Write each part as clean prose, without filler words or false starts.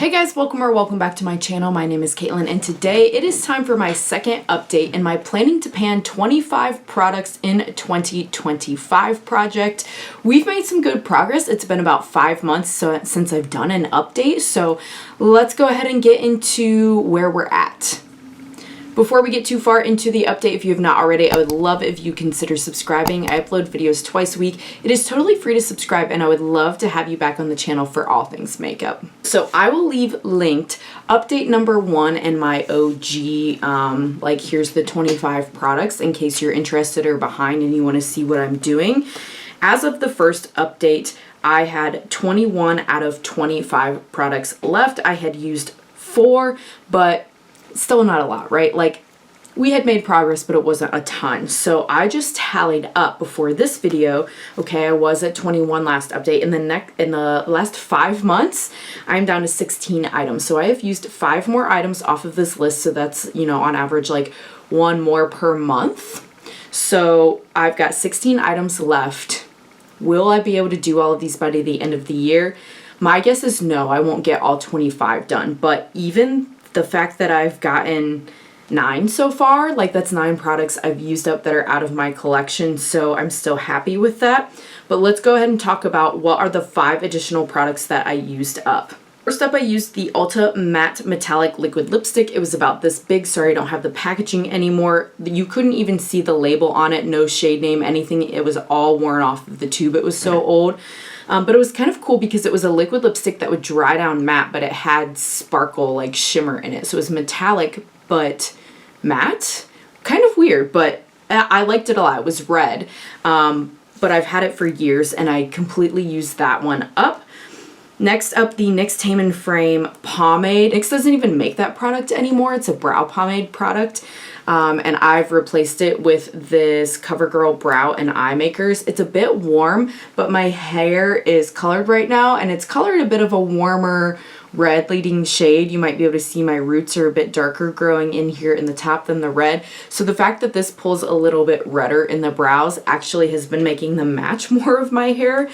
Hey guys, welcome back to my channel. My name is Caitlin and today it is time for my second update in my planning to pan 25 products in 2025 project. We've made some good progress. It's been about 5 months since I've done an update, so let's go ahead and get into where we're at. Before we get too far into the update, if you have not already, I would love if you consider subscribing. I upload videos twice a week. It is totally free to subscribe, and I would love to have you back on the channel for all things makeup. So I will leave linked update number 1 and my OG, like here's the 25 products in case you're interested or behind and you want to see what I'm doing. As of the first update, I had 21 out of 25 products left. I had used 4, but still not a lot, right? Like, we had made progress, but it wasn't a ton. So I just tallied up before this video. Okay, I was at 21 last update. In the last 5 months, I'm down to 16 items. So I have used 5 more items off of this list. So that's, you know, on average, like 1 more per month. So I've got 16 items left. Will I be able to do all of these by the end of the year? My guess is no, I won't get all 25 done. But even the fact that I've gotten 9 so far, like that's 9 products I've used up that are out of my collection, so I'm still happy with that. But let's go ahead and talk about what are the 5 additional products that I used up. First up, I used the Ulta Matte Metallic Liquid Lipstick. It was about this big. Sorry, I don't have the packaging anymore. You couldn't even see the label on it, no shade name, anything. It was all worn off of the tube. It was so old. But it was kind of cool because it was a liquid lipstick that would dry down matte, but it had sparkle, like shimmer in it. So it was metallic, but matte. Kind of weird, but I liked it a lot. It was red, but I've had it for years and I completely used that one up. Next up, the NYX Tame and Frame Pomade. NYX doesn't even make that product anymore. It's a brow pomade product. And I've replaced it with this Covergirl Brow and Eye Makers. It's a bit warm, but my hair is colored right now, and it's colored a bit of a warmer red leading shade. You might be able to see my roots are a bit darker growing in here in the top than the red. So the fact that this pulls a little bit redder in the brows actually has been making them match more of my hair.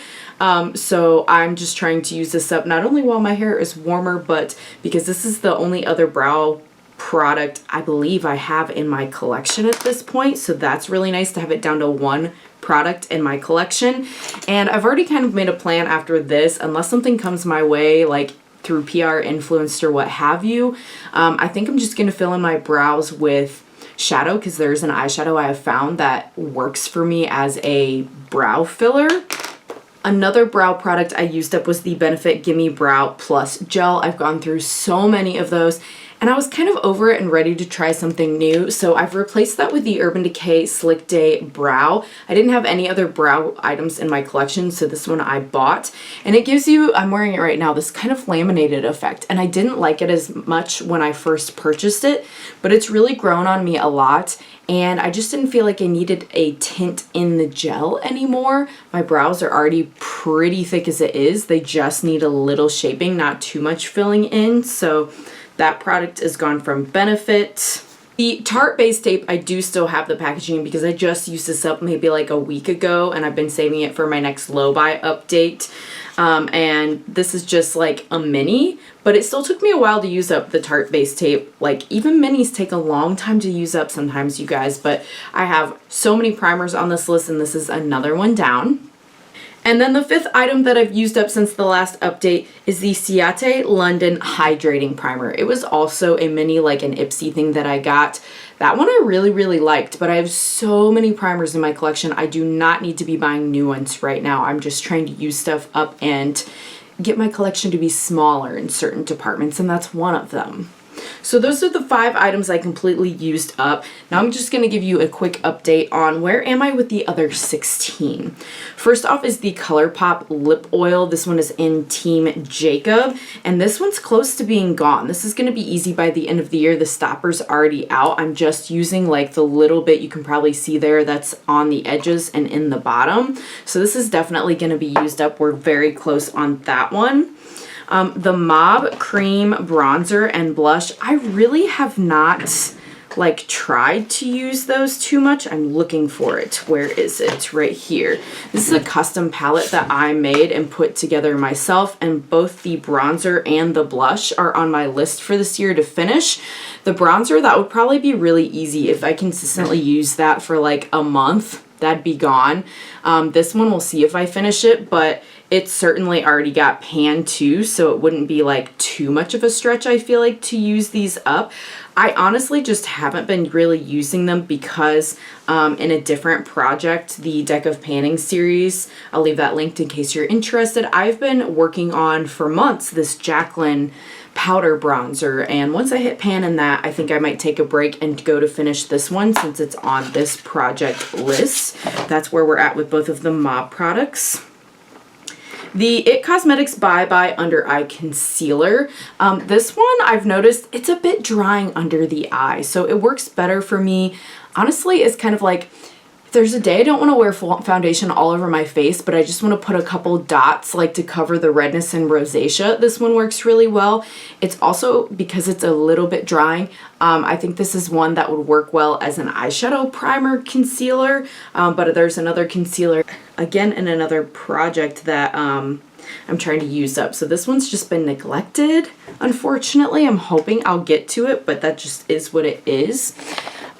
So I'm just trying to use this up not only while my hair is warmer, but because this is the only other brow product I believe I have in my collection at this point. So that's really nice to have it down to 1 product in my collection. And I've already kind of made a plan after this, unless something comes my way, like through PR, influenced, or what have you. I think I'm just going to fill in my brows with shadow because there's an eyeshadow I have found that works for me as a brow filler. Another brow product I used up was the Benefit Gimme Brow Plus Gel. I've gone through so many of those and I was kind of over it and ready to try something new. So I've replaced that with the Urban Decay Slick Day Brow. I didn't have any other brow items in my collection, so this one I bought. And it gives you, I'm wearing it right now, this kind of laminated effect. And I didn't like it as much when I first purchased it, but it's really grown on me a lot. And I just didn't feel like I needed a tint in the gel anymore. My brows are already pretty thick as it is. They just need a little shaping, not too much filling in. So that product is gone from Benefit. The Tarte base tape, I do still have the packaging because I just used this up maybe like a week ago and I've been saving it for my next low buy update. And this is just like a mini, but it still took me a while to use up the Tarte base tape. Like even minis take a long time to use up sometimes, you guys, but I have so many primers on this list and this is another one down. And then the 5th item that I've used up since the last update is the Ciate London Hydrating Primer. It was also a mini, like an Ipsy thing that I got. That one I really liked, but I have so many primers in my collection. I do not need to be buying new ones right now. I'm just trying to use stuff up and get my collection to be smaller in certain departments, and that's one of them. So those are the 5 items I completely used up. Now I'm just going to give you a quick update on where am I with the other 16. First off is the Colourpop lip oil. This one is in Team Jacob, and this one's close to being gone. This is going to be easy by the end of the year. The stopper's already out. I'm just using like the little bit you can probably see there that's on the edges and in the bottom. So this is definitely going to be used up. We're very close on that one. The Mauve Cream Bronzer and Blush, I really have not like tried to use those too much. I'm looking for it. Where is it? Right here. This is a custom palette that I made and put together myself, and both the bronzer and the blush are on my list for this year to finish. The bronzer, that would probably be really easy if I consistently use that for like a month. That'd be gone. This one, we'll see if I finish it, but it's certainly already got pan too, so it wouldn't be like too much of a stretch, I feel like, to use these up. I honestly just haven't been really using them because in a different project, the Deck of Panning series, I'll leave that linked in case you're interested, I've been working on for months this Jaclyn powder bronzer, and once I hit pan in that, I think I might take a break and go to finish this one since it's on this project list. That's where we're at with both of the Mob products. The IT Cosmetics Bye Bye Under Eye Concealer. This one, I've noticed it's a bit drying under the eye, so it works better for me. Honestly, it's kind of like, if there's a day I don't want to wear foundation all over my face, but I just want to put a couple dots like to cover the redness and rosacea, this one works really well. It's also, because it's a little bit drying, I think this is one that would work well as an eyeshadow primer concealer, but there's another concealer, again, in another project that I'm trying to use up. So this one's just been neglected, unfortunately. I'm hoping I'll get to it, but that just is what it is.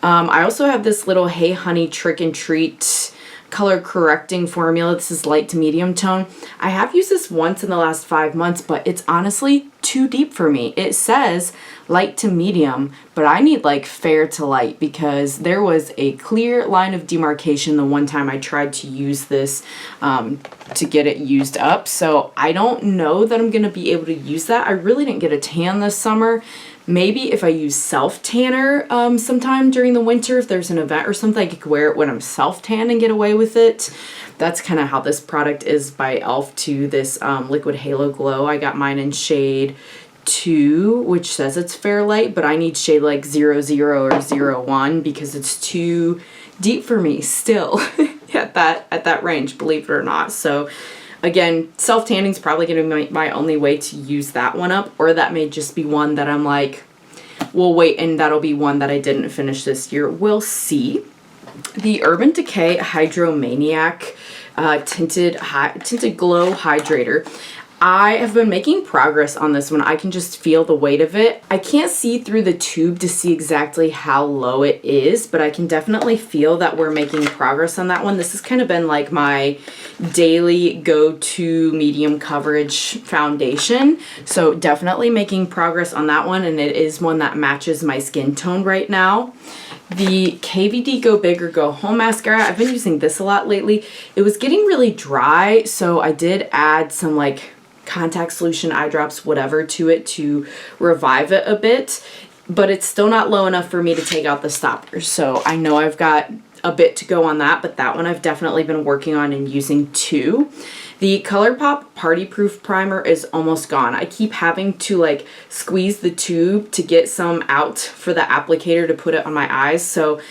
I also have this little Hey Honey Trick and Treat color correcting formula. This is light to medium tone. I have used this once in the last 5 months, but it's honestly too deep for me. It says light to medium, but I need like fair to light because there was a clear line of demarcation the one time I tried to use this to get it used up. So I don't know that I'm going to be able to use that. I really didn't get a tan this summer. Maybe if I use self-tanner sometime during the winter, if there's an event or something, I could wear it when I'm self-tan and get away with it. That's kind of how this product is by e.l.f. too, this Liquid Halo Glow. I got mine in shade 2, which says it's fair light, but I need shade like 00 or 01 because it's too deep for me still at that range, believe it or not. So again, self-tanning is probably going to be my only way to use that one up, or that may just be one that I'm like, we'll wait, and that'll be one that I didn't finish this year. We'll see. The Urban Decay Hydromaniac Tinted Glow Hydrator. I have been making progress on this one. I can just feel the weight of it. I can't see through the tube to see exactly how low it is, but I can definitely feel that we're making progress on that one. This has kind of been like my daily go-to medium coverage foundation. So definitely making progress on that one, and it is one that matches my skin tone right now. The KVD Go Big or Go Home Mascara. I've been using this a lot lately. It was getting really dry, so I did add some like contact solution, eye drops, whatever to it to revive it a bit, but it's still not low enough for me to take out the stoppers. So I know I've got a bit to go on that, but that one I've definitely been working on and using too. The Colourpop Party Proof Primer is almost gone. I keep having to like squeeze the tube to get some out for the applicator to put it on my eyes. So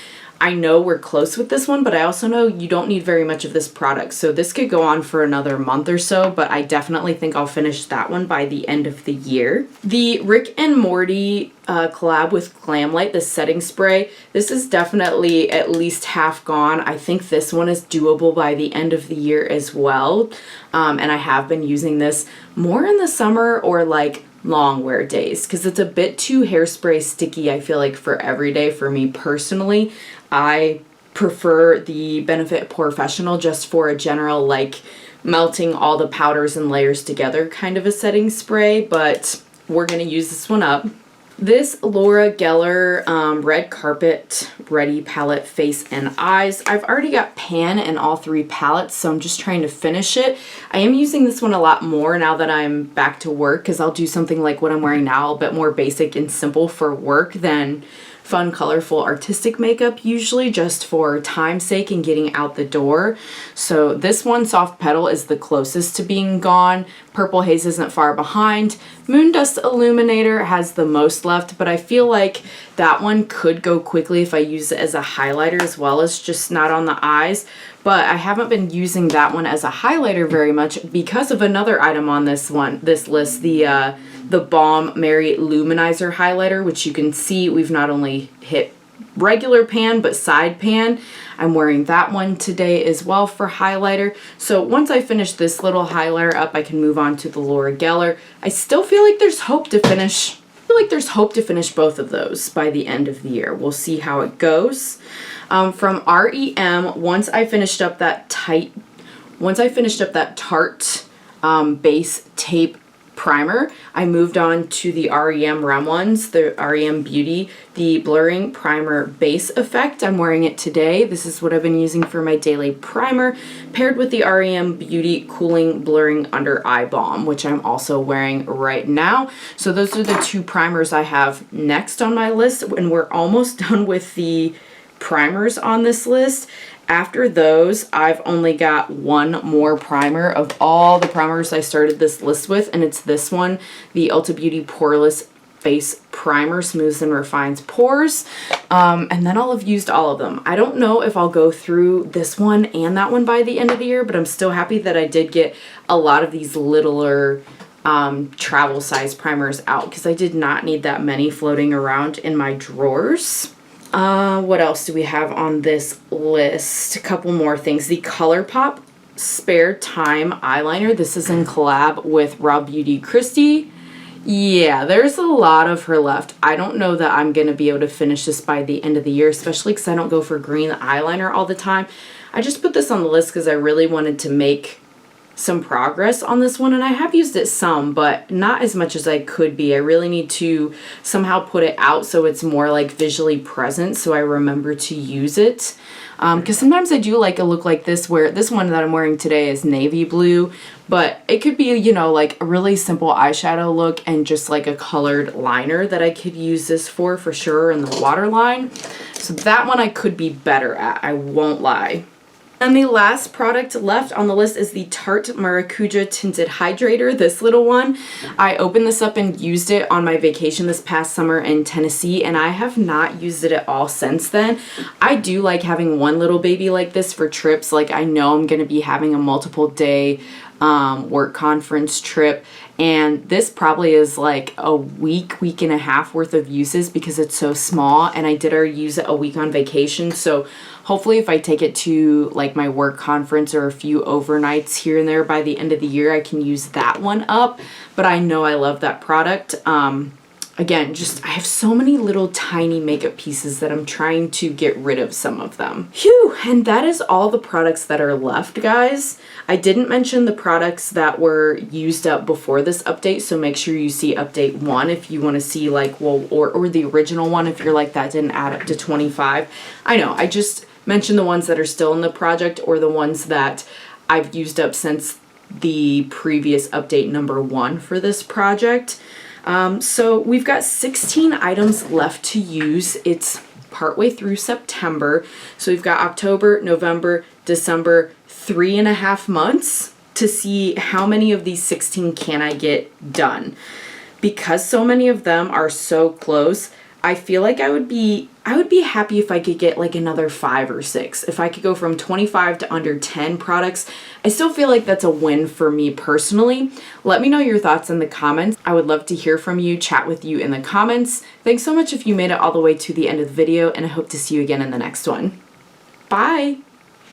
I know we're close with this one, but I also know you don't need very much of this product. So this could go on for another month or so, but I definitely think I'll finish that one by the end of the year. The Rick and Morty collab with Glamlight, the setting spray. This is definitely at least half gone. I think this one is doable by the end of the year as well. And I have been using this more in the summer or like long wear days because it's a bit too hairspray sticky, I feel like, for every day for me personally. I prefer the Benefit Professional just for a general like melting all the powders and layers together kind of a setting spray, but we're going to use this one up. This Laura Geller Red Carpet Ready Palette Face and Eyes. I've already got pan in all 3 palettes, so I'm just trying to finish it. I am using this one a lot more now that I'm back to work because I'll do something like what I'm wearing now, a bit more basic and simple for work than fun, colorful, artistic makeup usually, just for time's sake and getting out the door. So this one, Soft Petal, is the closest to being gone. Purple Haze isn't far behind. Moondust Illuminator has the most left, but I feel like that one could go quickly if I use it as a highlighter as well as just not on the eyes. But I haven't been using that one as a highlighter very much because of another item on this list, the Balm Mary Loumanizer highlighter, which you can see we've not only hit regular pan, but side pan. I'm wearing that one today as well for highlighter. So once I finish this little highlighter up, I can move on to the Laura Geller. I still feel like there's hope to finish. I feel like there's hope to finish both of those by the end of the year. We'll see how it goes. From R.E.M, once I finished up that Tarte base tape primer, I moved on to the R.E.M ones, the R.E.M Beauty, the Blurring Primer Base Effect. I'm wearing it today. This is what I've been using for my daily primer, paired with the R.E.M Beauty Cooling Blurring Under Eye Balm, which I'm also wearing right now. So those are the two primers I have next on my list, and we're almost done with the primers on this list. After those, I've only got one more primer of all the primers I started this list with, and it's this one, the Ulta Beauty Poreless Face Primer, Smooths and Refines Pores, and then I'll have used all of them. I don't know if I'll go through this one and that one by the end of the year, but I'm still happy that I did get a lot of these littler travel size primers out, because I did not need that many floating around in my drawers. What else do we have on this list? A couple more things. The Colourpop Spare Time eyeliner. This is in collab with Raw Beauty Christy. Yeah, there's a lot of her left. I don't know that I'm going to be able to finish this by the end of the year, especially because I don't go for green eyeliner all the time. I just put this on the list because I really wanted to make some progress on this one, and I have used it some, but not as much as I could be. I really need to somehow put it out so it's more like visually present, so I remember to use it. Because sometimes I do like a look like this, where this one that I'm wearing today is navy blue, but it could be, you know, like a really simple eyeshadow look and just like a colored liner that I could use this for sure in the waterline. So that one I could be better at, I won't lie. And the last product left on the list is the Tarte Maracuja Tinted Hydrator, this little one. I opened this up and used it on my vacation this past summer in Tennessee, and I have not used it at all since then. I do like having one little baby like this for trips. Like, I know I'm going to be having a multiple day work conference trip, and this probably is like a week and a half worth of uses because it's so small, and I did already use it a week on vacation. So hopefully if I take it to like my work conference or a few overnights here and there by the end of the year, I can use that one up. But I know I love that product. Again, just I have so many little tiny makeup pieces that I'm trying to get rid of some of them. Phew, and that is all the products that are left, guys. I didn't mention the products that were used up before this update, so make sure you see update 1 if you want to see like, well, or the original one if you're like, that didn't add up to 25. I know, I just mentioned the ones that are still in the project or the ones that I've used up since the previous update number 1 for this project. So we've got 16 items left to use. It's partway through September. So we've got October, November, December, 3.5 months to see how many of these 16 can I get done. Because so many of them are so close, I feel like I would be happy if I could get like another 5 or 6. If I could go from 25 to under 10 products, I still feel like that's a win for me personally. Let me know your thoughts in the comments. I would love to hear from you, chat with you in the comments. Thanks so much if you made it all the way to the end of the video, and I hope to see you again in the next one. Bye!